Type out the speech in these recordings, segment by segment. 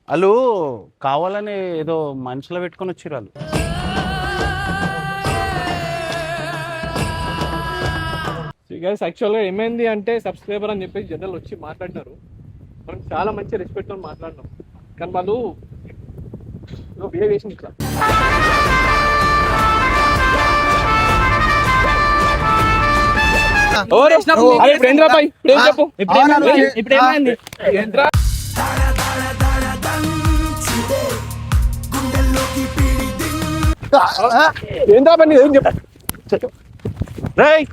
వాళ్ళు కావాలని ఏదో మనుషులు పెట్టుకొని వచ్చారు వాళ్ళు. గైస్ యాక్చువల్గా ఏమైంది అంటే సబ్స్క్రైబర్ అని చెప్పేసి జనరల్ వచ్చి మాట్లాడినారు. మనం చాలా మంచి రెస్పెక్ట్తో మాట్లాడినాం, కానీ వాళ్ళు బిహేవ్ చేసింది ఇట్లా. చెప్పు ఇప్పుడు ఏమైంది? ఏంద్రా పని ఏం చెప్పు. రేయ్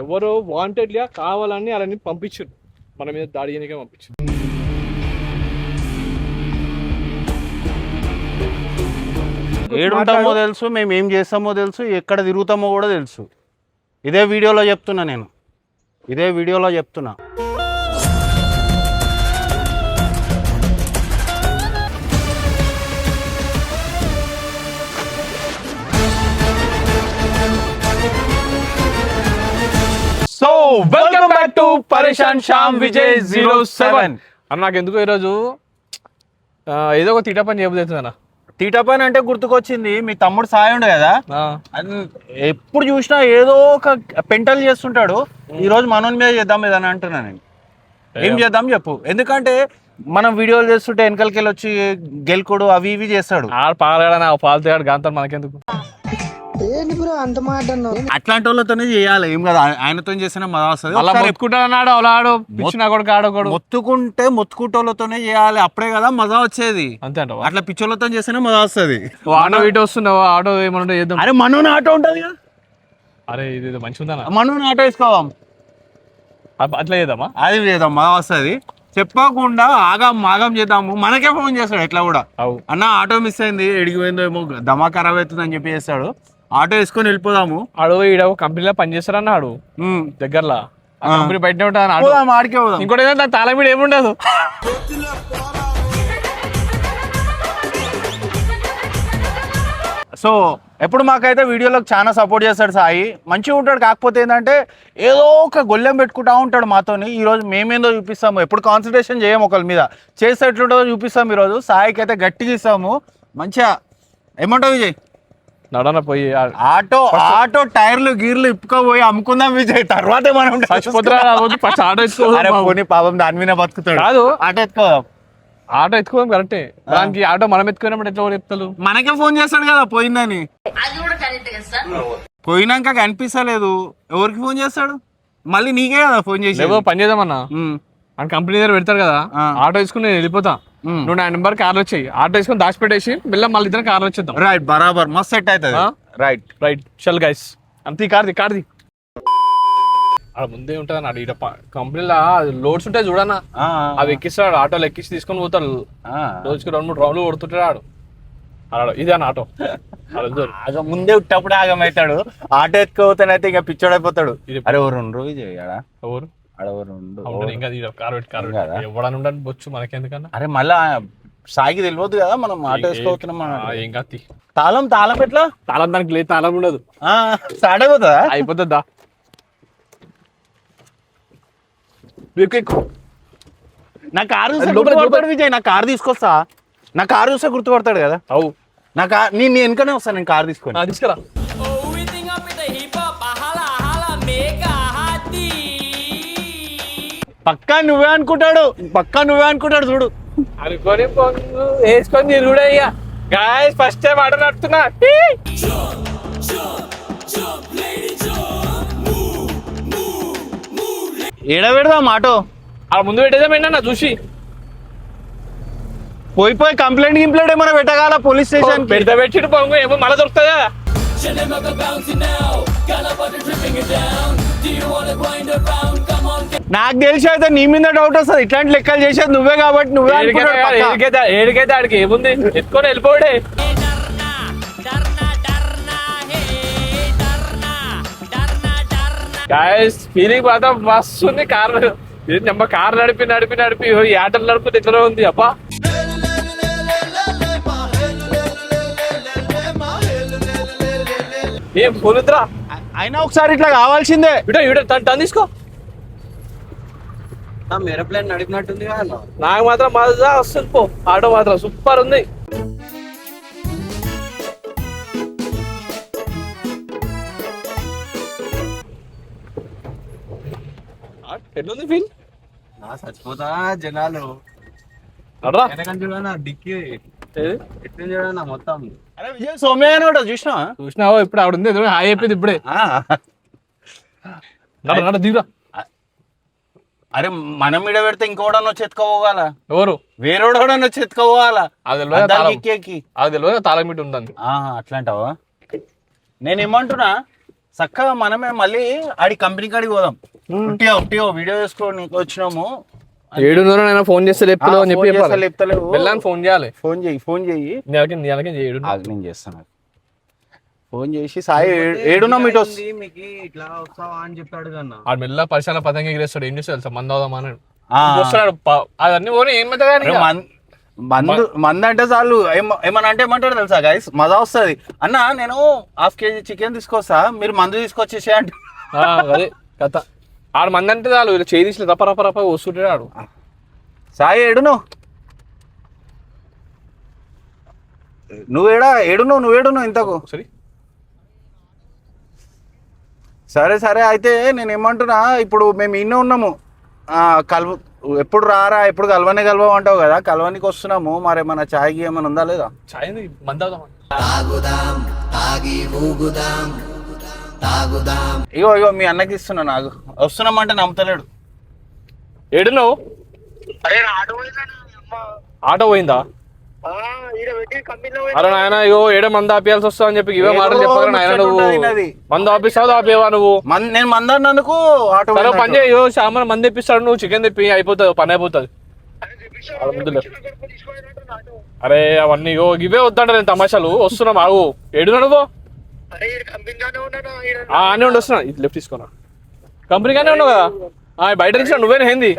ఎవరు వాంటెడ్గా కావాలని అలాని పంపించారు, మన మీద దాడి చేయడానికే పంపించారు. ఏడుంటామో తెలుసు, మేము ఏం చేస్తామో తెలుసు, ఎక్కడ తిరుగుతామో కూడా తెలుసు. ఇదే వీడియోలో చెప్తున్నా నేను, ఇదే వీడియోలో చెప్తున్నా. సో వెల్కమ్ బ్యాక్ టు పరేషాన్ శ్యామ్ విజయ్ 07. అన్న నాకు ఎందుకు ఈరోజు ఏదో ఒక తీట పని చేయబోతుంది అన్న. తీట పని అంటే గుర్తుకొచ్చింది, మీ తమ్ముడు సాయి ఉండు కదా, ఎప్పుడు చూసినా ఏదో ఒక పెంటలు చేస్తుంటాడు. ఈ రోజు మనోని మీద చేద్దాం ఏదని అంటున్నా నేను. ఏం చేద్దాం చెప్పు, ఎందుకంటే మనం వీడియోలు చేస్తుంటే వెనకలకెళ్ళి వచ్చి గెలుకుడు అవి ఇవి చేస్తాడు. పాలగాడ పాలుతాడు గాంతో మనకెందుకు, అంత మాట అట్లాంటి వాళ్ళతోనే చేయాలి. ఏం కదా, ఆయనతో చేసిన మజా వస్తుంది. మొత్తుకుంటే మొత్తుకుంటోళ్ళతోనే చేయాలి, అప్పుడే కదా మజా వచ్చేది. అంతే అంట, అట్లా పిచ్చోళ్ళతో చేస్తేనే మజా వస్తుంది. ఆటో ఇటు వస్తున్నావు, ఆటో ఏమన్నా చేద్దాం. అరే మనోని ఆటో ఉంటది కదా, అరే ఇది మంచిగా ఉందా, మనోని ఆటో వేసుకోవాం, అట్లా చేద్దామా? అది చేద్దాం, మజా వస్తుంది. చెప్పకుండా ఆగం చేద్దాము. మనకే ఫోన్ చేస్తాడు ఎట్లా కూడా, అన్న ఆటో మిస్ అయింది, ఎడిగిపోయిందో ఏమో, దమా ఖరాబ్ అవుతుంది అని చెప్పి చేస్తాడు. ఆటో వేసుకొని వెళ్ళిపోదాము. ఆడు ఈడ కంపెనీలో పని చేస్తారన్నాడు దగ్గరలో, కంపెనీ బయటనే ఉంటాను. ఆడికే పోదాం. ఇంకోటి ఏంటంటే తాళం మీద ఏముండదు. సో ఎప్పుడు మాకైతే వీడియోలోకి చాలా సపోర్ట్ చేస్తాడు సాయి, మంచిగా ఉంటాడు. కాకపోతే ఏంటంటే ఏదో ఒక గొల్లెం పెట్టుకుంటా ఉంటాడు మాతోని. ఈరోజు మేమేందో చూపిస్తాము, ఎప్పుడు కాన్సన్ట్రేషన్ చేయము ఒకరి మీద, చేస్తే ఎట్లుంటుందో చూపిస్తాము. ఈరోజు సాయికి అయితే గట్టిగా ఇస్తాము మంచిగా. ఏమంటావు విజయ్? నడన పోయి ఆటో టైర్లు గీర్లు ఇప్పుకోపోయి అమ్ముకుందాం విజయ్, తర్వాత మనం పాపం దాని మీద బతుకుతాడు. కాదు ఆటో ఎత్తుకోదాం, ఆటో ఎత్తుకోదాం కరెక్టే. దానికి ఆటో మనం ఎత్తుకున్నప్పుడు ఎట్లా చెప్తారు? మనకే ఫోన్ చేస్తాడు కదా పోయిందని. పోయినాక కనిపిస్తలేదు, ఎవరికి ఫోన్ చేస్తాడు? మళ్ళీ నీకే కదా ఫోన్ చేసి. పని చేద్దామన్నా, కంపెనీ దగ్గర పెడతారు కదా, ఆటో వేసుకుని నేను వెళ్ళిపోతా, నువ్వు నా నెంబర్ కార్లు వచ్చాయి, ఆటో వేసుకొని దాచిపెట్టేసి బిల్ల మళ్ళీ ఇద్దరు కార్లు వచ్చేద్దాం. రైట్, బరాబర్, మస్త్ సెట్ అవుతుంది. రైట్ చల్ గైస్, అంతే. కార్ది అక్కడ ముందే ఉంటుంది అన్నాడు, ఈడ కంపెనీలో లోడ్స్ ఉంటాయి చూడన్నా, అవి ఎక్కిస్తాడు, ఆటోలు ఎక్కించి తీసుకొని పోతాడు. రోజుకి 2-3 రౌండ్లు కొడుతుంటాడు ఆడు. ఇదే అన్న ఆటో. ముందే ఉట్టప్పుడు ఆగమవుతాడు, ఆటో ఎత్తుకోతానైతే ఇంకా పిచ్చోడైపోతాడు. అరే ఎవరు విజయ్ ఎవరు అడవరు ఎవడని ఉండని బొచ్చు మనకెందుకన్నా. అరే మళ్ళా సాయికి తెలియదు కదా మనం ఆటో వేసుకోతున్నాం. ఏం కాదు, తాళం ఎట్లా? తాళం దానికి లేదు, తాళం ఉండదు. స్టార్ట్ అయిపోతుందా? అయిపోతుందా? నా కారు గుర్తుపడతాడు విజయ్, నా కారు తీసుకొస్తా. నా కారు చూస్తే గుర్తుపడతాడు కదా. అవు నా కారు నేను వెనుకనే వస్తాను, నేను కారు తీసుకొని. తీసుకురా. పక్కా నువ్వే అనుకుంటాడు చూడు. అనుకొని పొంగు వేసుకొని తిరుగుడే. ఇక గాయస్ ఫస్ట్ టైం ఆటో నడుపుతున్నా. ఏడ పెడదాం ఆటో? అలా ముందు పెట్టేదాం ఏంటన్నా చూసి. పోయి కంప్లైంట్ ఏమైనా పెట్టగాల పోలీస్ స్టేషన్? పెడితే పెట్టిడు పొంగు, ఏమో మళ్ళీ దొరుకుతుందా? నాకు తెలిసి అయితే నీ మీద డౌట్ వస్తుంది, ఇట్లాంటి లెక్కలు చేసేది నువ్వే కాబట్టి నువ్వే. ఏడికైతే ఆడికి ఏముంది, ఎత్తుకొని వెళ్ళిపోడే. గాయస్ ఫీలింగ్ మాత్రం మస్తు ఉంది. కార్ నడిపి ఈ ఆటలు నడుపుతుంది ఎట్లా ఉంది అబ్బా. ఏం పోలుద్రా అయినా ఒకసారి ఇట్లా కావాల్సిందే. టన్ తీసుకో. ఏరోప్లేన్ నడిపినట్టుంది కదా. నాకు మాత్రం మజా వస్తుంది పో, ఆటో మాత్రం సూపర్ ఉంది. ఎట్లుంది ఫీల్? చచ్చిపోతా జనాలు అడ్రా చూడనా డిక్కి ఎట్లా చూడనా మొత్తం. అరే విజయ్ సౌమ్య అని కూడా చూసినావో ఇప్పుడు ఆవిడ ఉంది హాయ్ అయిపోయింది ఇప్పుడే. నడ దిగురా. అరే మనం ఇడ పెడితే ఇంకోడన్నా వచ్చి ఎత్తుకోవాల. ఎవరు? వేరేడన్నా వచ్చి ఎత్తుకోవాలా. అది తెలియదు తాళం మీటి ఉందని. అట్లాంటావా? నేను ఏమంటున్నా చక్కగా మనమే మళ్ళీ ఆడి కంపెనీ కాడికి పోదాం. ఉట్టియో వీడియో చేసుకోని వచ్చినాము. 7:30 ఫోన్ చేస్తే లేపుతావు అని చెప్పి లేపుతలేవు. వెళ్ళాను ఫోన్ చేయాలి. ఫోన్ చెయ్యి. నేను చేస్తాను. ఫోన్ చేసి సాయి 7 మీట్ వస్తుంది మీకు ఇట్లా వస్తావా అని చెప్పాడు కన్నా. ఆడు మెల్ల పరిశాల పతంగా ఎగిరేస్తాడు. ఏం చేస్తాడు తెలుసా? మందు అవుదామా అని వస్తాడు. అవన్నీ పోనీ ఏమైతే మంది అంటే చాలు. ఏమన్నా అంటే ఏమంటాడు తెలుసా గైస్, మజా వస్తుంది. అన్న నేను 1/2 kg చికెన్ తీసుకొస్తా, మీరు మందు తీసుకొచ్చేసే అంటే. అదే కథ. ఆడు మంది అంటే చాలు చేయి తీసి రప రప రప వస్తుంటాడు ఆడు. సాయి నువ్వేడును ఇంతకు. సరే అయితే నేను ఏమంటున్నా, ఇప్పుడు మేము ఇన్నే ఉన్నాము. ఎప్పుడు రారా, ఎప్పుడు కలవవు అంటావు కదా, కలవనికి వస్తున్నాము. మరి మన ఛాయ్కి ఏమైనా ఉందా లేదా? ఛాయ్ మంది అవుదాం. ఇగో మీ అన్నకి ఇస్తున్నా. నాకు వస్తున్నామంటే నమ్ముతలేడు. ఏడున్నావు? ఆటో పోయిందా? అరే నాయన ఇగో 7 మంది ఆపేయాల్సి వస్తా అని చెప్పి ఇవే మాటలు చెప్పారు నాయన. నువ్వు మందు ఆపిస్తావు ఆపేవా నువ్వు? నేను మందన్నందుకు ఆటో పని చేయ. సామాన్ మంది తెప్పిస్తాడు, నువ్వు చికెన్ తెప్పి అయిపోతుంది, పని అయిపోతుంది. అరే అవన్నీ ఇవే వద్దంట. నేను తమాషాలు వస్తున్నా. బాగు 7 నువ్వు అని ఉండి వస్తున్నా. ఇది లెఫ్ట్ తీసుకున్నా. కంపెనీగానే ఉన్నావు కదా, బయట నుంచి నువ్వేనా ఏంది?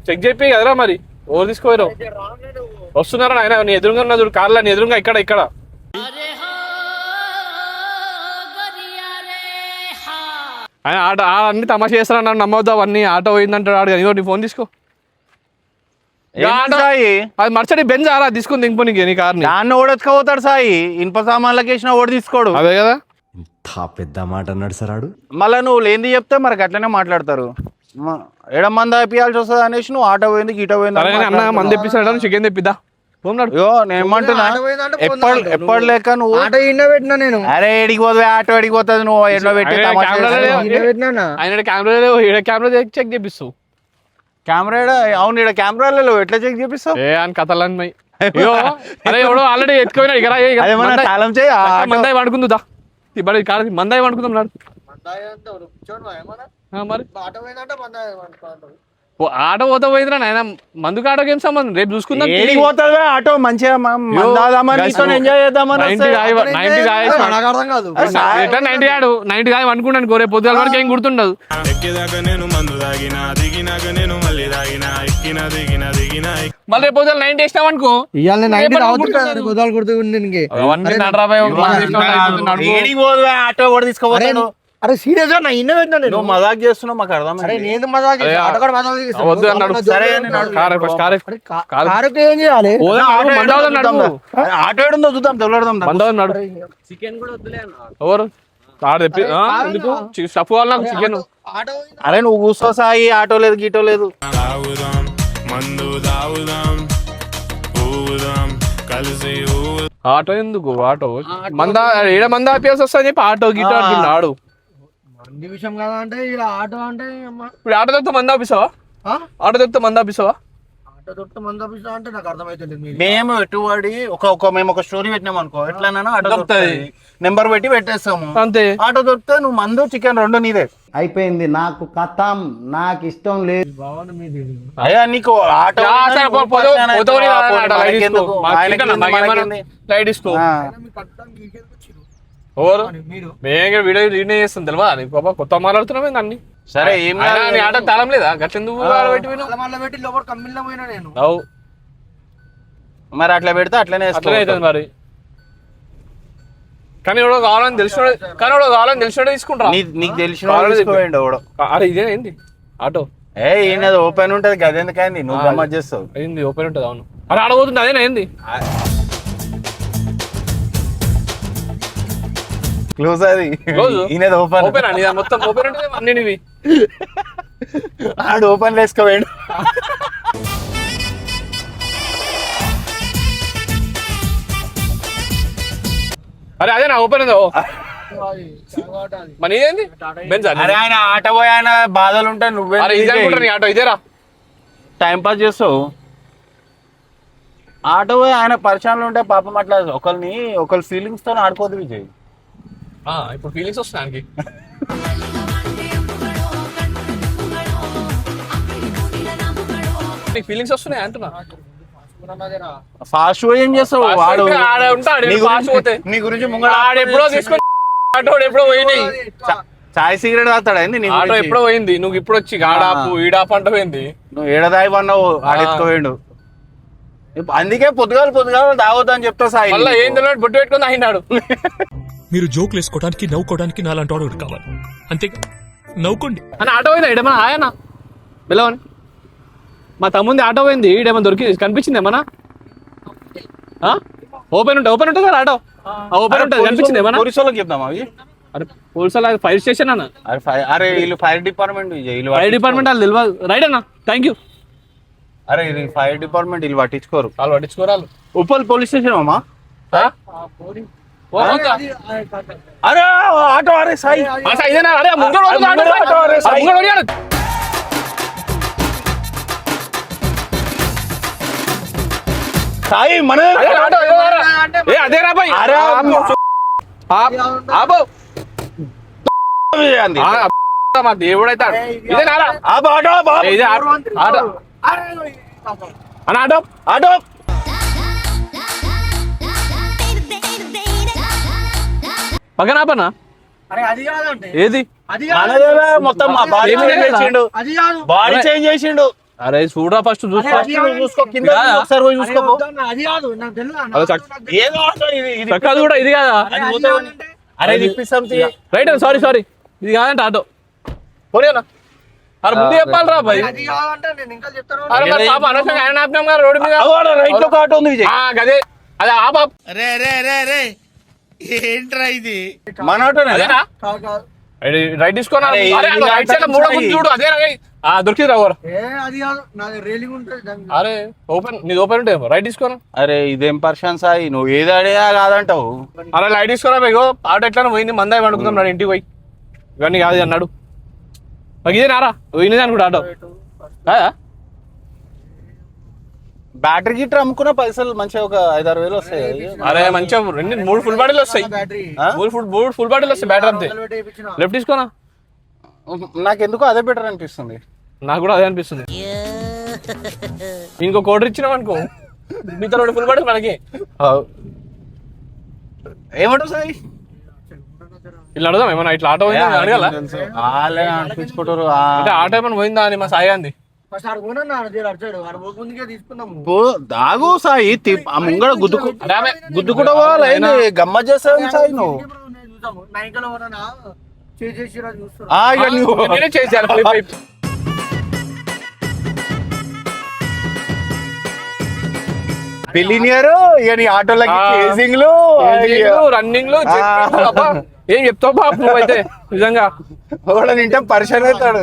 చెక్ చెప్పి కదరా. మరి ఓవర్ తీసుకోరు వస్తున్నారా ఆయన? నీ ఎదురుగా ఉన్న చూడు కార్లో, నీ ఎదురుగా ఇక్కడ. ఆయన ఆట అన్ని తమాషా చేస్తారా? నన్ను నమ్మవద్దు. అవన్నీ ఆటో పోయిందంటాడు ఆడు. ఇదిగో నీ ఫోన్ తీసుకో. అది మర్చడి బెంజ్ ఆరా తీసుకుని దింపునికి నీ కార్ని. దాన్ని ఓడెత్తుకపోతాడు సాయి. ఇనుప సామాన్లకి వేసిన ఓడి తీసుకోడు. అదే కదా పెద్ద మాట అన్నాడు సార్ ఆడు. మళ్ళీ నువ్వు లేనిది చెప్తే మరి అట్లనే మాట్లాడతారు. 7 మంది ఆపియాల్సి వస్తుంది అనేసి నువ్వు ఆటో పోయింది గీటో పోయింది అన్న. మంది తెప్పిస్తాడు, చికెన్ తెప్పిద్దా. నేను ఏమంటున్నా, ఎప్పటి లెక్క నువ్వు ఆటో ఇన్న పెట్టినా నేను. అరే ఎడికి పోతుంది ఆటో, ఎడికి పోతుంది నువ్వు ఎన్నో పెట్టి ఆయన కెమెరా చెక్ చేపిస్తావు. కెమెరా అవును, ఇక్కడ కెమెరాలలో ఎట్లా చెక్ చేపిస్తావు? అని కథలన్నీ. అరే ఎవడో ఆల్రెడీ ఎత్తుకుపోయినా తాళం చేయి. మందాయి వండుకుందా కాదు, మందాయి వండుకుందాం నాడు. మరి ఆటో పోతా పోయిందిరా నాయన. మందుకు ఆటోకి ఏం సంబంధం? రేపు చూసుకుందాం. పోతుంది ఆటో మంచిగా ఎంజాయ్ చేద్దామని. 90 కాయ అనుకుంటాను కోరే పొద్దుల వరకు ఏం గుర్తుండదు. మళ్ళీ రేపు పొద్దులు 90 వేసినాం అనుకో, ఆటో కూడా తీసుకోవాలి. అరే సీరియస్ గా ఇన్న పెట్టినా నేను. మజాక్ చేస్తున్నావు, మాకు అర్థం. నేను మజాక్ ఏం చేయాలి? ఆటో ఏడుందో చూద్దాం, తెల్లడదాం. చికెన్ కూడా వద్దులే ఎవరు ఎందుకు స్టఫ్ కావాలి నాకు చికెన్. అరే నువ్వు కూర్చో సాయి, ఆటో లేదు గీటో లేదు. ఆటో ఎందుకు? ఆటో మంద ఆపేసి వస్తా అని చెప్పి ఆటో గీటో అంటున్నాడు. విషయం కదా అంటే ఇలా ఆటో అంటే ఇప్పుడు ఆటో దొరికితే మంద ఆపిస్తావా? ఆటో దొరికితే మంద ఆపిస్తావా? ఆటో దొరికితే మంద ఆపిస్తా అంటే నాకు అర్థమైతుంది. మేము ఎటువాడి మేము ఒక స్టోరీ పెట్టినాం అనుకో, ఎట్లనైనా ఆటో దొరుకుతుంది, నెంబర్ పెట్టి పెట్టేస్తాము అంతే. ఆటో దొరికితే నువ్వు మందు చికెన్ 2 నీదే అయిపోయింది. నాకు కథం, నాకు ఇష్టం లేదు. అయ్యా నీకు ఆటో వీడియో రీడ్ చేస్తాను తెలియదా నీకు? బాబా కొత్త మాట్లాడుతున్నావు అన్ని. సరే ఏం ఆట తాళం లేదా గట్లెందుకు మరి అట్లా పెడితే అట్లనే అవుతుంది. మరి కానీ ఎవడో కావాలని తెలిసినోడే తీసుకుంటా. నీకు తెలిసిన వాళ్ళు తీసుకోండి ఎవడో. అరే ఇదే ఏంది ఆటో? ఈయనది ఓపెన్ ఉంటది గది ఎందుకైంది నువ్వు గమ్మత్ చేస్తావు. ఏంది ఓపెన్ ఉంటది? అవును. అరే ఆడబోతుంది అదేనా ఏంది? క్లోజ్ అది. ఈయనది ఓపెన్. ఓపెన్ అని మొత్తం ఓపెన్ ఉంటుంది అన్ని ఇవి. ఆడు ఓపెన్ వేసుకోవేయండి. అరే అదే నా ఓపెన్ ఉందో మరి ఇదేంది? అరే ఆయన ఆట పోయి ఆయన బాధలు ఉంటాయి నువ్వే ఆటో ఇదేరా టైం పాస్ చేస్తావు. ఆటో పోయి ఆయన పరిచయాలు ఉంటే పాపం అట్లా ఒకరి ఫీలింగ్స్ తో ఆడుకోదు విజయ్. ఇప్పుడు ఫీలింగ్స్ వస్తున్నాయి నీకు ఫీలింగ్స్ వస్తున్నాయి అంటున్నా. ఫాస్ట్ ఏం చేస్తావు? వాడు నీ గురించి ఎప్పుడో తీసుకొని ఆటో ఎప్పుడో పోయినాయి. చాయ్ సిగరెట్ తాగుతాడా ఆటో ఎప్పుడో పోయింది. నువ్వు ఇప్పుడు వచ్చి ఆడాపు ఈడాపు అంట పోయింది. నువ్వు ఏడదాయి అన్నావు ఆడెత్తుకోవేండు. అందుకే పొద్దుగాలు తాగొద్దు అని చెప్తా సాయి. మళ్ళీ ఏం తెలియదు బొట్టు పెట్టుకుని తాగినాడు. మీరు జోకులు వేసుకోవడానికి నవ్వుకోవడానికి నాలాంటి వాడు కావాలి అంతే. నవ్వుకోండి అని ఆటో పోయిందా ఇడమా ఆయనా పిలవని. మా తమ్ముంది ఆటో పోయింది. ఈడేమన్నా కనిపించింది ఏమన్నా? ఓపెన్ ఉంటుంది కదా ఆటో. ఓపెన్ ఉంటుంది కనిపించింది ఏమన్నా? పోలీసు వాళ్ళకి చెప్తాం అవి. అరే పోలీసు వాళ్ళ ఫైర్ స్టేషన్ అన్న. అరే వీళ్ళు ఫైర్ డిపార్ట్మెంట్. ఫైర్ డిపార్ట్మెంట్ వాళ్ళు తెలియదు. రైట్ అన్న థ్యాంక్ యూ. అరే ఇది ఫైర్ డిపార్ట్మెంట్ వీళ్ళు పట్టించుకోరు. వాళ్ళు పట్టించుకోరాలు. ఉప్పల్ పోలీస్ స్టేషన్ అమ్మా. అరే ఆటో అరే సాయి ఇదేనా? అరే సాయి మన అదేరా బాయ్. మా దేవుడు అయితే ఇదేనారా? ఇదే ఆటో అన్న ఆటో ఆటో పక్కన ఆపన్నా. ఏది మొత్తం బాడీ చేంజ్ చేసిండు. అరే చూడరా ఫస్ట్ చూసుకో కింద ఒకసారి పోయి చూసుకో. చక్కదు కూడా ఇది కాదా? అరే ఇప్పిస్తాం రైట్ సారీ ఇది కాదంట ఆటో. పోనీ అరే ముందు చెప్పాలి రా బాయ్. అరే మరి పాప అనవసరంగా ఆయన ఆపినాం కదా రోడ్డు మీద. రైట్ లో ఆటో ఉంది విజయ్. అదే అదే ఆ పాప ఏంట్రా ఇది? మన ఆటోనే అదేనా? రైట్ తీసుకోనా? రైట్ సైడ్ మూడో చూడు అదే దొరికింది రావు. అరే ఓపెన్ నీది ఓపెన్ ఉంటే రైట్ తీసుకోనా? అరే ఇదేం పర్షన్ సాయి నువ్వు ఏది అడిగా కాదంటావు. అరే లైట్ తీసుకోరా బేగో. ఆటో ఎట్లా పోయింది మందాయి పండుకుందాం నాడు ఇంటికి పోయి. ఇవన్నీ కాదు అన్నాడు. ఇదే నారా పోయినది అనుకుంటా ఆటో. బ్యాటరీ గిట్టర్ అమ్ముకున్న పైసలు మంచిగా ఒక 5-6 వేలు వస్తాయి. అరే మంచిగా 3 ఫుల్ బాటిల్ వస్తాయి. 3 ఫుల్ బాటిల్ వస్తాయి బ్యాటరీ అంతే. లెఫ్ట్ తీసుకోనా? నాకెందుకో అదే బెటర్ అనిపిస్తుంది. నాకు కూడా అదే అనిపిస్తుంది. ఇంకో కోటర్ ఇచ్చినాం అనుకో మీతో 2 ఫుల్ బాటిల్ మనకి. ఏమంటావు సాయి? ఇలా అడుగుదాం ఏమన్నా ఇట్లా ఆటో పోయిందా అడగాల? అనిపించుకుంటారు అంటే ఆటో ఏమైనా పోయిందా అని మా సాయి అంది. దాగు సాయి ముంగడ గుద్దుకుంటా పోవాలి. గమ్మత్ చేస్తావు సాయి నువ్వు. బిలినియర్ ఇక నీ ఆటోలకి చేసింగ్లు రన్నింగ్లు ఏం చెప్తావు బాబు నువ్వైతే నిజంగా. నింటే పరిచయం అవుతాడు.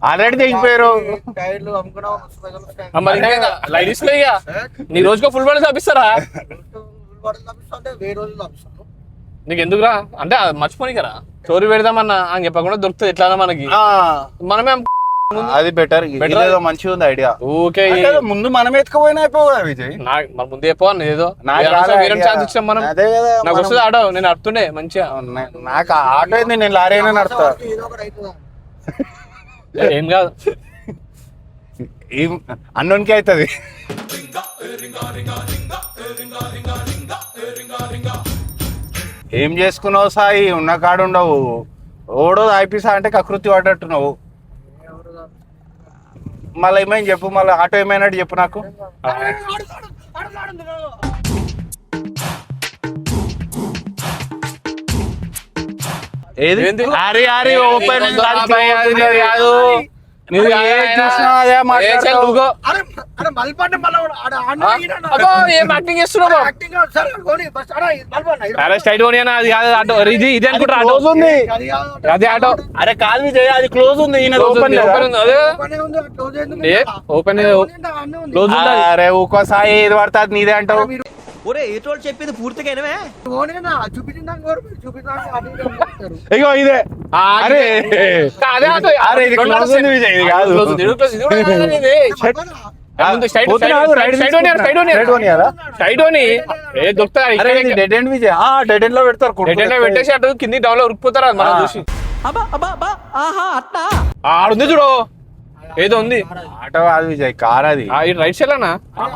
ఆల్రెడీ తెగిపోయారు. నీ రోజుకో ఫుల్ బాటిల్ చూపిస్తారా? నీకు ఎందుకురా అంటే మర్చిపోయి కదా స్టోరీ పెడదామన్నా అని చెప్పకుండా దొరుకుతుంది ఎట్లా మనకి. మనమే అది బెటర్ మంచిగా ఉంది ఐడియా. ఓకే ముందు మనం ఎత్తుకుపోయినా అయిపోగా విజయ్. మరి ముందు చెప్పాను ఏదో ఛాన్స్ ఇచ్చాం మనం. నాకు వస్తుంది ఆటో నేను అడుతుండే మంచిగా. నాకు ఆటో అయింది నేను లారీ అయినా నడుస్తా. ఏం కాదు అన్నోనికి అవుతుంది. ఏం చేసుకున్నావు సాయి? ఉన్న కాడు ఉండవు. ఓడో ఆయిపిసా అంటే కకృతి పడ్డట్టున్నావు. మళ్ళీ ఏమైనా చెప్పు. మళ్ళీ ఆటో ఏమైనా చెప్పు నాకు. ఏది ఏంది? అరే అరే ఓపెన్ కాదు నువ్వు ఏది చూసినా అదే మాట్లాడతావు. ఊగో. అరే అరే మల్పండి మళ్ళీ అబ్బో, ఏం యాక్టింగ్ చేస్తున్నావు యాక్టింగ్ సరే పోనీ బస్ అరే మల్పండి అరే స్ట్రైట్ పోనీ అన్న, అది కాదు ఆటో, ఇది అనుకుంటా ఆటో క్లోజ్ ఉంది. అదే ఆటో అరే కాదు విజయ్, అది క్లోజ్ ఉంది. ఈయన ఓపెన్ లేదా? ఓపెన్ ఉంది, అదే క్లోజ్ ఏ ఓపెన్ క్లోజ్ ఉంది. అరే ఊకో సాయి, ఏది పడితే అది నీదే అంటావు. ఇగో ఇదే. ఆ, అరే అదే ఆటో. అరే ఇది క్లోజ్ ఉంది విజయ్, ఇది కాదు. క్లోజ్ ఉంది, ఇది క్లోజ్, ఇది కూడా కాదు ఇది. ముందు స్ట్రైట్ పోతున్నా, రైట్ స్ట్రైట్ ఓని, స్ట్రైట్ ఓని, రైట్ ఓని కదా? స్ట్రైట్ ఓని. ఏ దొరుకుతా అరే ఇది dead end Vijay. Dead end లో పెడతారు డెడ్ పెట్టేసి అటు కింది డౌన్ లో ఉరికిపోతారు, అది మనం చూసి. ఆడుంది చూడు, ఏదో ఉంది. ఆటో కాదు విజయ్, కార్ అది. రైట్ సైడ్ అన్నా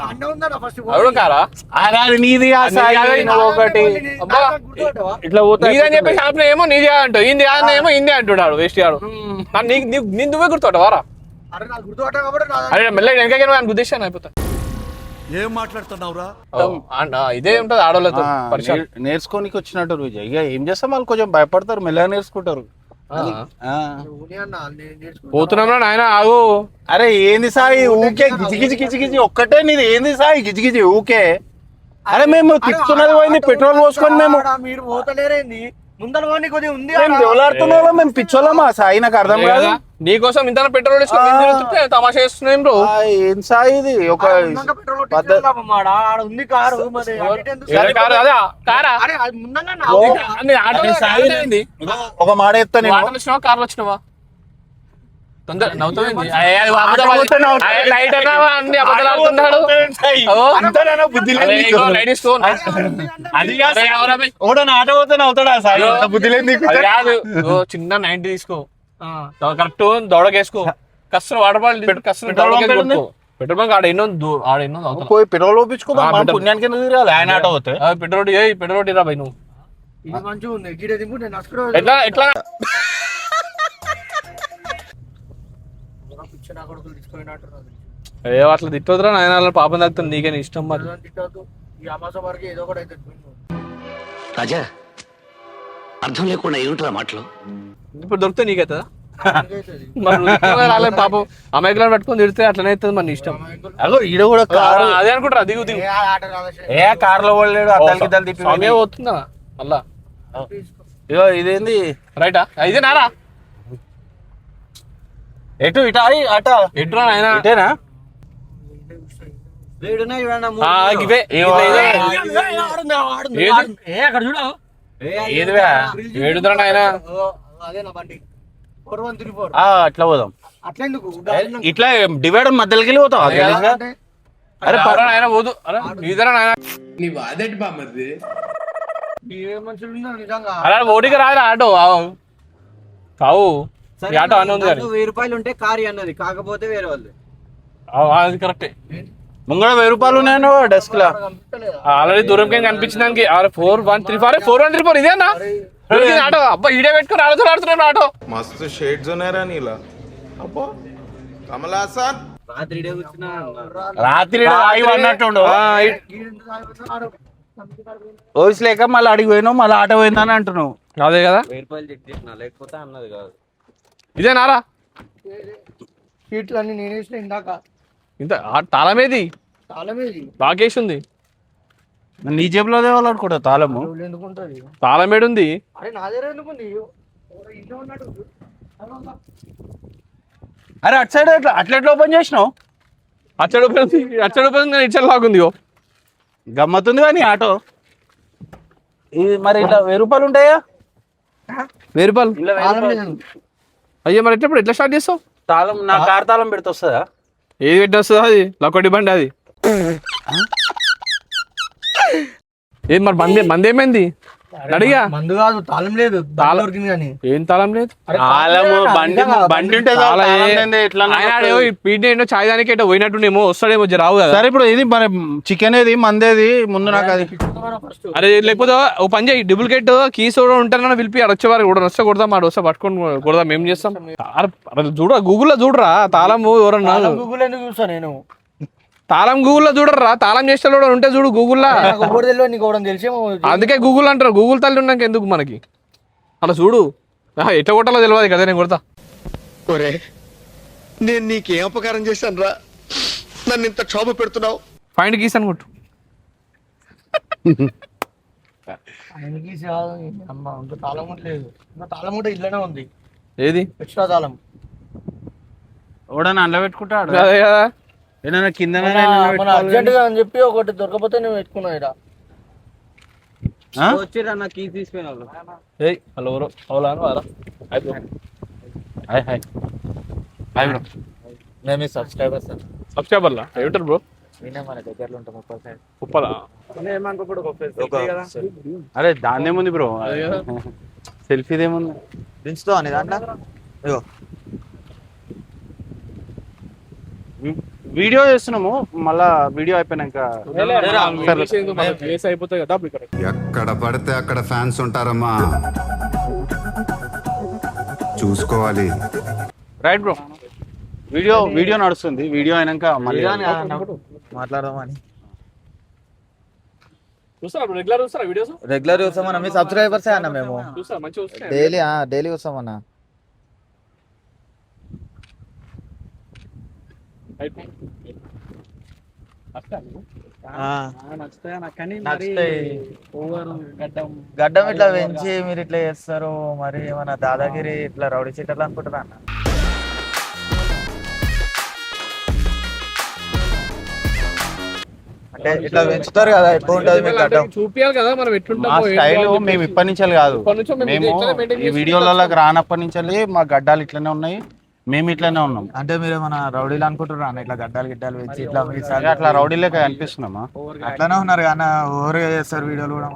అన్న ఉందా ఫస్ట్ అవును కారా? అరే అది నీది కాదు సాయి, అది నువ్వు ఒకటి అబ్బా. ఇట్లా పోతా నీదని చెప్పేసి ఆపిన ఏమో నీది అంటావు, ఇంది ఏమో ఇంది అంటున్నాడు వేస్ట్ గాడు. నేను నువ్వే గుర్తుపట్ట వారా? అరే నాకు గుర్తుపట్టా కాబట్టి అరే మెల్లగా వెనక ఆయన గుద్దేశాను అయిపోతా. ఏం మాట్లాడుతున్నావురా? ఇదే ఉంటది ఆడోళ్ళతో పరిచయం. నేర్చుకోనికి వచ్చినట్టు విజయ్. ఇక ఏం చేస్తాం, వాళ్ళు కొంచెం భయపడతారు, మెల్లగా నేర్చుకుంటారు. పోతున్నాం నాయన, ఆగు. అరే ఏంది సాయి ఊకే గిజి గిజి గిజి గిజి ఒక్కటే నీది. ఏంది సాయి గిజి గిజి ఊకే? అరే మేము తిప్పుతున్నది పోయింది, పెట్రోల్ పోసుకొని మేము మీరు పోతలేరేంది ముందర పోనీ కొద్దిగా ఉంది మేము దేవులాడుతున్నాం, మేము పిచ్చోళ్ళమా సాయి? నాకు అర్థం కాదు. నీకోసం ఇంత పెట్రోల్ తమాషా చేస్తున్నాం బ్రో. ఏం సాయి ఇది? ఒక పద్ధతి. ఉంది కారు మరి కారు అదే కారా? అరే అది ముందంగా నా ఆటో సాయి ఏంది? ఒక మాట చెప్తా నేను. ఆటోలో వచ్చినావా కార్లో వచ్చినావా? తొందర నవ్వుతావేంది? లైట్ అన్నావా? అన్ని అబద్ధాలు ఆడుతున్నాడు. బుద్ధి అరే, ఇగో లైట్ తీసుకో. అది ఓడని ఆట పోతే అవుతాడా సాయి? బుద్ధి లేదు నీకు. అది కాదు, ఇగో చిన్న 90 తీసుకో, కరెక్ట్ దౌడకేసుకో. కష్టం వాటర్ బాటిల్ పెట్టి కష్టం పెట్రోల్ బంక్ ఆడ ఎన్నో అవుతా పోయి పెట్రోల్ ఒప్పించుకో, పుణ్యానికి ఎందుకు తిరగాలి ఆయన ఆట పోతే. పెట్రోల్ రా బై నువ్వు. ఇది మంచిగా ఉంది గిడ దింపు నేను అస్కరో ఎట్లా ఎట్లా పిచ్చనా కొడుకులు తీసుకుపోయినట్టున్నారు ఏ అట్లా తిట్టొద్దురా నాయన, వాళ్ళ పాపం తగ్గుతుంది, నీకే ఇష్టం మరి. తిట్టద్దు ఈ అమాసం వరకు ఏదో ఒకటి అయితే రాజా, అర్థం లేకుండా ఏమిట్రా మాటలు? ఇప్పుడు దొరికితే నీకైతుందా? మరి నువ్వు తిట్టగా రాలేదు పాపం, అమాయకులను పట్టుకొని తిడితే అట్లనే అవుతుంది మన ఇష్టం. అగో ఈడ కూడా కారు. అదే అనుకుంటారా? దిగు దిగు. ఆట రాలేదు ఏ కార్ లో పోలేడు, అద్దాలకి ఇద్దాలు తిప్పి సమయం పోతుందా మళ్ళా? ఇగో ఇదేంది రైటా? ఇదే నారా? ఎటు ఇటా అట ఎటురా నాయన? ఇటేనా? ఇవే ఏదివే ఏడుదరా నాయన? అదే నా బండి 4134 అట్లా పోదాం. అట్లా ఎందుకు ఇట్లా డివైడర్ మధ్యలోకి వెళ్ళి పోతాం. అరే పర్రా నాయన పోదు. అరే ఇదరా నాయన? ఏ మనుషులు ఉన్నారు నిజంగా. అలా ఓటికి రాదురా ఆటో. కావు ఈ ఆటో అని ఉంది కానీ 1000 రూపాయలు ఉంటే కారు అన్నది, కాకపోతే వేరే వాళ్ళు. అది కరెక్టే. ముంగడ 1000 రూపాయలు ఉన్నాయో డెస్క్ లా. ఆల్రెడీ దూరంగా కనిపించింది దానికి. 4134 ఇదే అన్న ఆటో. అబ్బా ఈడే పెట్టుకుని ఆడుతున్నాడు ఆటో. मस्त शेड्स ఉన్నాయరా నీలా. అబ్బో కమలాసన్ రాత్రి కూర్చున్నా రాత్రి ఆగి అన్నట్టుండు. ఓయిస్ లేక మళ్ళీ అడిగి పోయినావు, మళ్ళీ ఆట పోయిందని అంటున్నావు. అదే కదా, 1000 రూపాయలు చెక్ చేసిన, లేకపోతే అన్నది కాదు. ఇదే నారా? సీట్లు అన్ని నేను వేసిన ఇందాక ఇంత తాళమేది? తాళమేది బాకేసి ఉంది. నీ జేబులో తేవాలనుకుంటా తాళము. ఎందుకుంటది? తాళమేడుంది. అరే నా దగ్గర ఎందుకుంది? ఇంట్లో ఉన్నట్టు అరే అటు సైడ్ అట్లా ఎట్లా ఓపెన్ చేసినావు? అచ్చడు ఇచ్చడు లాగుంది. గమ్మత్తుంది కానీ ఆటో. ఇది మరి ఇట్లా 1000 రూపాయలు ఉంటాయా? 1000 రూపాయలు తాళం లేదు. అయ్యా మరి ఎట్లా స్టార్ట్ చేస్తావు? తాళం నా కార్ తాళం పెడితే వస్తుందా? ఏది పెట్టి వస్తుందా? అది లొక్కటి బండి అది. ఏది మరి బండి ఏమైంది అడిగా? మందు కాదు, తాళం లేదు. తాళం దొరికింది కానీ ఏం తాళం లేదు? తాళము బండి ఉంటే చాలు, తాళం లేనిదే ఎట్లా పీటీ ఏంటో చాయ్ దానికి ఎటో పోయినట్టుండేమో, వస్తాడేమో రావు కదా. సరే ఇప్పుడు ఇది మరి చికెన్ ఏది మందేది ముందు నాకు అది. అరే లేకపోతే ఓ పని చేయి, డూప్లికేట్ కీస్ కూడా ఉంటారని పిలిపి ఆడ వచ్చేవారు కూడా వస్తే కొడదాం, ఆడ వస్తే పట్టుకొని కొడదాం. ఏం చేస్తాం? అరే చూడ గూగుల్లో చూడరా తాళము ఎవరన్నా. గూగుల్ ఎందుకు చూసా నేను? తాళం గూగుల్లో చూడరా, తాళం చేస్తే కూడా ఉంటే చూడు గూగుల్లో. తెలియదు నీకు తెలిసేమో. అందుకే గూగుల్ అంటారు. గూగుల్ తల్లి ఉన్నాక ఎందుకు మనకి? అలా చూడు ఎట్లా కొట్టాలో తెలియదు కదా నేను కొడతా. ఒరే నేను నీకేం అపకారం చేశాను రా, నన్ను ఇంత క్షోభ పెడుతున్నావు. ఫైండ్ గీసాను కొట్టు. ఆయనకి అమ్మ ఇంకా తాళం లేదు, ఇంకా తాళం కూడా ఇల్లనే ఉంది. ఏది ఎక్స్ట్రా తాళం ఎవడన్నా అందులో పెట్టుకుంటాడు అదే కదా. ఏదైనా కింద మన అర్జెంట్ గా అని చెప్పి ఒకటి దొరకపోతే నేను పెట్టుకున్నా ఇక్కడ. వచ్చిర్రు అన్న కీ తీసుకుని వాళ్ళు. ఏయ్ హలో ఎవరో అవులా వారా. Hi hi hi bro. మేము సబ్స్క్రైబర్స్ సార్. సబ్స్క్రైబర్లా ఏమిటారు బ్రో? నేనే మన దగ్గరలో ఉంటాం 30%. ఉప్పలా అరే దాన్నేముంది బ్రో, సెల్ఫీదేముంది. దించుతో అని దాంట్లో ఇగో వీడియో చేస్తున్నాము, మళ్ళా వీడియో అయిపోయినాక ప్లేస్ అయిపోతాయి కదా ఇక్కడ. ఎక్కడ పడితే అక్కడ ఫ్యాన్స్ ఉంటారమ్మా, చూసుకోవాలి. Right bro. వీడియో నడుస్తుంది, వీడియో అయినాక మళ్ళీ మాట్లాడదామని. చూస్తారా రెగ్యులర్ చూస్తారా వీడియోస్? రెగ్యులర్ చూస్తామన్నా, మీ సబ్స్క్రైబర్స్ అన్న మేము. చూస్తారా మంచిగా వస్తాయి డైలీ చూస్తామన్నా. గడ్డం ఇట్లా పెంచి మీరు ఇట్లా చేస్తారు, మరి ఏమన్నా దాదాగిరి ఇట్లా రౌడీ చీటర్లు అనుకుంటారా అన్న? అంటే ఇట్లా పెంచుతారు కదా, ఎక్కువ ఉంటుంది మీకు గడ్డం. చూపియాలి కదా మనం మా ఎట్లుంటామో. స్టైల్ మేము ఇప్పటి నుంచి కాదు, మేము ఈ వీడియోలలోకి రానప్పటి నుంచి మా గడ్డాలు ఇట్లనే ఉన్నాయి, మేము ఇట్లనే ఉన్నాం. అంటే మీరు ఏమన్నా రౌడీలు అనుకుంటారా అన్న? ఇట్లా గడ్డాలు గిడ్డాలు పెంచి ఇట్లా అట్లా రౌడీలే అనిపిస్తున్నామా? అట్లానే ఉన్నారు కానీ ఓవర్గా చేస్తారు వీడియోలు కూడా.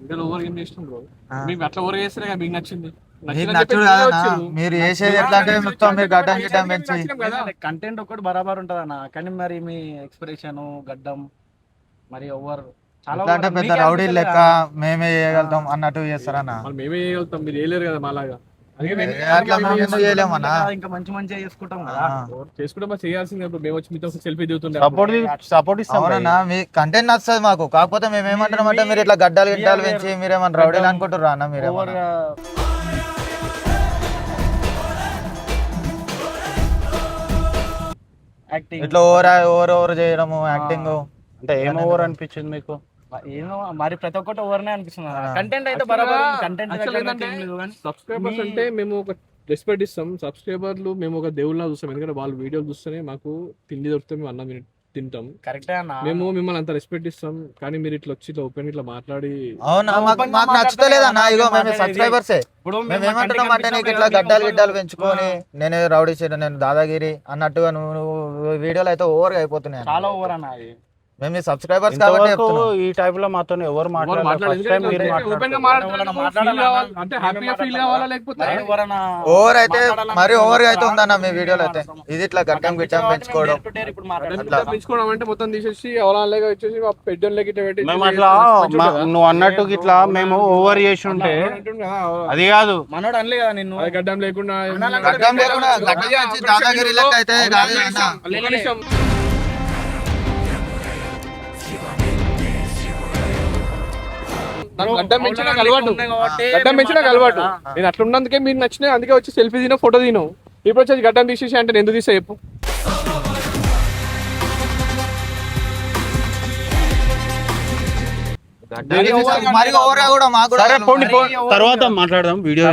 మరి ఓవర్ ఏం చేసినాం బ్రో? మీకు అట్లా ఓవర్ చేస్తేనే కదా మీకు నచ్చింది. మీకు నచ్చుడు కాదన్నా, మీరు చేసేది ఎట్లా అంటే మొత్తం మీరు గడ్డం గిడ్డం పెంచి. కంటెంట్ ఒకటి బరాబర్ ఉంటది అన్న, కానీ మరి మీ ఎక్స్ప్రెషన్ గడ్డం మరి ఓవర్ ఎట్లా అంటే పెద్ద రౌడీ లెక్క మేమే చేయగలుగుతాం అన్నట్టు చేస్తారన్న. మరి మేమే చేయగలుగుతాం, మీరు చేయలేరు కదా మాలాగా. అట్లా మేము ఎందుకు చేయలేమన్నా? ఇంకా మంచిగా చేసుకుంటాం కదా. చేసుకుంటే మరి చేయాల్సిందే. మేము వచ్చి మీతో సెల్ఫీ దిగుతుండే సపోర్ట్ ఇస్తాం. అవునన్నా, మీ కంటెంట్ నచ్చుతుంది మాకు. కాకపోతే మేము ఏమంటున్నాం అంటే మీరు ఇట్లా గడ్డాలు గిడ్డాలు పెంచి మీరేమన్నా రౌడీలు అనుకుంటారా అన్న? మీరేమన్నా ఇట్లా ఓవర్ చేయడము, యాక్టింగ్ అంటే ఏం ఓవర్ అనిపించింది మీకు? ఏమో మరి ప్రతి ఒక్కటి ఓవర్నే అనిపిస్తుంది. కంటెంట్ అయితే బరాబర్, కంటెంట్ సబ్స్క్రైబర్స్ అంటే మేము ఒక రెస్పెక్ట్ ఇస్తాం. సబ్స్క్రైబర్లు మేము ఒక దేవుళ్ళ చూస్తాం, ఎందుకంటే వాళ్ళు వీడియోలు చూస్తేనే మాకు తిండి దొరికితే మేము అన్నం తింటాం. కరెక్టే అన్న. మేము మిమ్మల్ని అంత రెస్పెక్ట్ ఇస్తాం, కానీ మీరు ఇట్లా వచ్చి ఇట్లా ఓపెన్ ఇట్లా మాట్లాడి అవునా మాకు నచ్చుతలేదన్నా. ఇగో మేము సబ్స్క్రైబర్సే. మేము ఏమంటున్నాం అంటే నీకు ఇట్లా గడ్డాలు గిడ్డాలు పెంచుకొని నేను రౌడీ చేయడం, నేను దాదాగిరి అన్నట్టుగా నువ్వు వీడియోలు అయితే ఓవర్గా అయిపోతున్నాయి. చాలా ఓవర్ అన్న అది. మేము సబ్స్క్రైబర్స్ కాబట్టి ఈ టైప్ లో మాతో ఎవరు ఓవర్ అయితే మరి ఓవర్ గా అయితే ఉందన్న మీ వీడియోలో అయితే. ఇది ఇట్లా గడ్డం గిడ్డం పెంచుకోవడం పెంచుకోవడం అంటే మొత్తం తీసేసి అవలాగా వచ్చేసి పెద్దోళ్ళకి ఇట్లా పెట్టి మేము అట్లా నువ్వు అన్నట్టు ఇట్లా మేము ఓవర్ చేసి ఉంటే అది కాదు. మనోడు అనలే కదా నిన్ను గడ్డం లేకుండా గడ్డం లేకుండా గడ్డం పెంచి దాదాగిరి లెక్క అయితే కాదు అన్న. గడ్డం పెంచి నాకు అలవాటు. నేను అట్లా ఉన్నందుకే మీరు నచ్చినాయి, అందుకే వచ్చి సెల్ఫీ తినో ఫోటో తినో. ఇప్పుడు వచ్చేసి గడ్డం తీసేసి అంటే నేను ఎందుకు తీసా చెప్పు? మరి ఓవర్ గా కూడా మాకు తర్వాత మాట్లాడదాం. వీడియో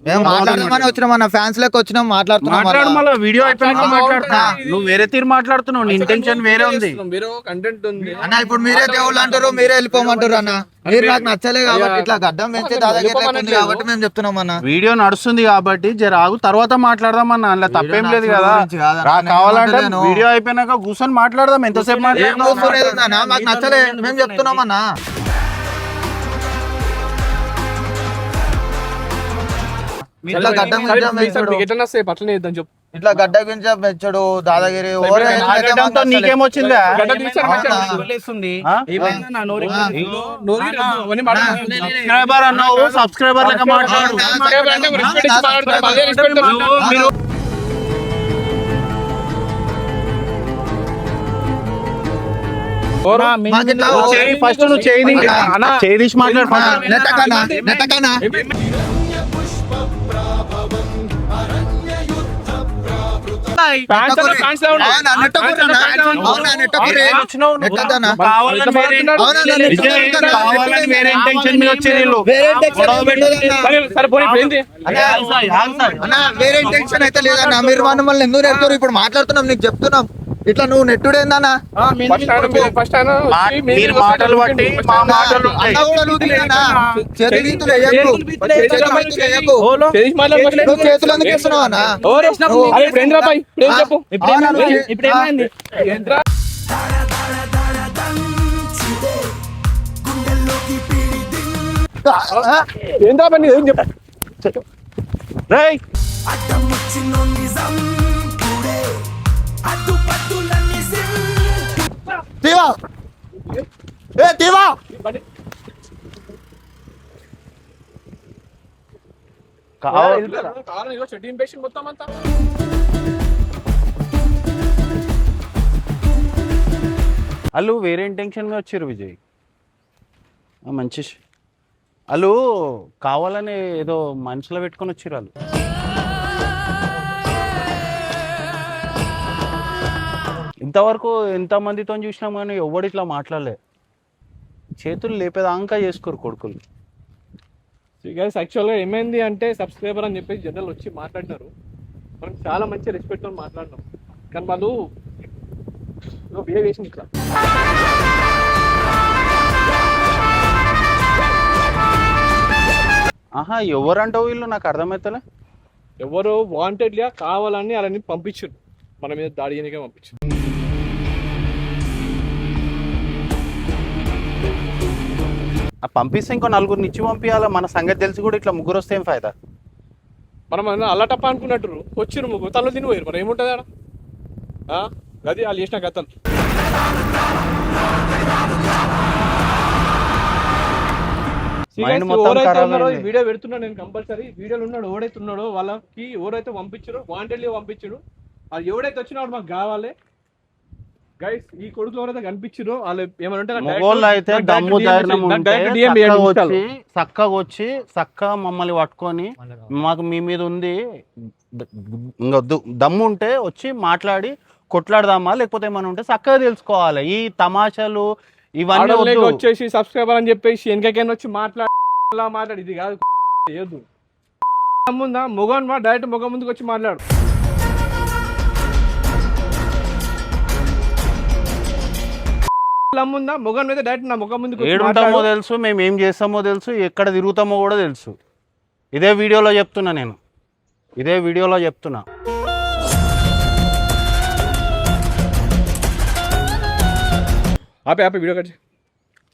మేము మాట్లాడదామని వచ్చినాం అన్న, ఫ్యాన్స్ లెక్క వచ్చినాం మాట్లాడుతున్నాం. వీడియో అయిపోయినాక మాట్లాడుతున్నా. నువ్వు వేరే తీరు మాట్లాడుతున్నావు, నీ ఇంటెన్షన్ వేరే ఉంది. మీరు కంటెంట్ ఉంది అన్న. ఇప్పుడు మీరే దేవుళ్ళు అంటారు, మీరే వెళ్ళిపోమంటారు అన్న. మీరు నాకు నచ్చలే కాబట్టి ఇట్లా గడ్డం పెంచే దాదాగిరి కాబట్టి మేము చెప్తున్నాం అన్న. వీడియో నడుస్తుంది కాబట్టి జర ఆగు, తర్వాత మాట్లాడదాం అన్న. అందులో తప్పేం లేదు కదా. కావాలంటే వీడియో అయిపోయినాక కూర్చొని మాట్లాడదాం. ఎంతసేపు మాట్లాడుతున్నాం? మాకు నచ్చలే మేము చెప్తున్నాం అన్న. ఇట్లా గడ్డం అట్లనే ఇద్దాం చెప్పు. ఇట్లా గడ్డ గింజ పెంచడు దాదాగిరి నీకేమొచ్చిందా? సబ్స్క్రైబర్ అన్నావు, సబ్స్క్రైబర్ లెక్క మాట్లాడు. మాకు ఇట్లా ఫస్ట్ నువ్వు చేయి తీసి మాట్లాడు నెట్టకనా నెట్టకనా వేరే ఇంటెన్షన్ అయితే లేదన్నా. మీరు మమ్మల్ని ఎందుకు నెడతారు? ఇప్పుడు మాట్లాడుతున్నాం, నీకు చెప్తున్నాం. ఇట్లా నువ్వు నెట్టుడేందన్నా? మీరు మాటలు బట్టి మా మాటలు అన్న కూడా నువ్వు తీయనా? చేతులు గీతులు వేయకు. నువ్వు చేతులు ఎందుకు వేస్తున్నావు అన్న? రేయ్ తీవా ఏ తీవా మొత్తం అంతా వాళ్ళు వేరే ఇంటెన్షన్గా వచ్చారు విజయ్. మంచి వాళ్ళు కావాలని ఏదో మనసులో పెట్టుకొని వచ్చారు వాళ్ళు. ఇంతవరకు ఎంతమందితో చూసినాం కానీ ఎవడు ఇట్లా మాట్లాడలే. చేతులు లేపేదాకా చేసుకోరు కొడుకులు. గైస్ యాక్చువల్గా ఏమైంది అంటే సబ్స్క్రైబర్ అని చెప్పేసి జనరల్ వచ్చి మాట్లాడినారు. మనం చాలా మంచి రెస్పెక్ట్తో మాట్లాడినాం, కానీ వాళ్ళు బిహేవ్ చేసింది ఇట్లా. ఆహా ఎవరంటావు వీళ్ళు? నాకు అర్థమవుతలే. ఎవరు వాంటెడ్గా కావాలని అలాని పంపించారు, మన మీద దాడి చేయడానికే పంపించారు. పంపిస్తే ఇంకో నలుగురిని ఇచ్చి పంపించాలా? మన సంగతి తెలిసి కూడా ఇట్లా ముగ్గురు వస్తే ఏం ఫాయిదా? మనం అల్లటప్ప అనుకున్నట్టు వచ్చిరు ముగ్గురు తల్లు తినిపోయారు. మరి ఏముంటుంది ఆడ? గది వాళ్ళు చేసిన గతం. వీడియో పెడుతున్నాడు నేను కంపల్సరీ. వీడియోలు ఉన్నాడు ఎవడైతే ఉన్నాడో వాళ్ళకి ఎవరైతే పంపించారో వాంటెడ్లీ పంపించారు. అది ఎవడైతే వచ్చినాడు మాకు కావాలి గైస్. ఈ కొడుకులు ఎవరైతే కనిపించారో వాళ్ళు ఏమంటే చక్కగా వచ్చి చక్కగా మమ్మల్ని పట్టుకొని మాకు మీ మీద ఉంది ఇంకా దమ్ము ఉంటే వచ్చి మాట్లాడి కొట్లాడదామా, లేకపోతే ఏమైనా ఉంటే చక్కగా తెలుసుకోవాలి. ఈ తమాషాలు ఇవన్నీ వచ్చేసి సబ్స్క్రైబర్ అని చెప్పేసి వెనకైనా వచ్చి మాట్లాడి ఇది కాదు. ముందా మొగన్ డైరెక్ట్ మొగ ముందుకు వచ్చి మాట్లాడు. ముందా మొగన్ మీద డైరెక్ట్ నా ముఖం ముందుకు ఏడుంటామో తెలుసు, మేము ఏం చేస్తామో తెలుసు, ఎక్కడ తిరుగుతామో కూడా తెలుసు. ఇదే వీడియోలో చెప్తున్నా నేను, ఇదే వీడియోలో చెప్తున్నా. ఆపే వీడియో కట్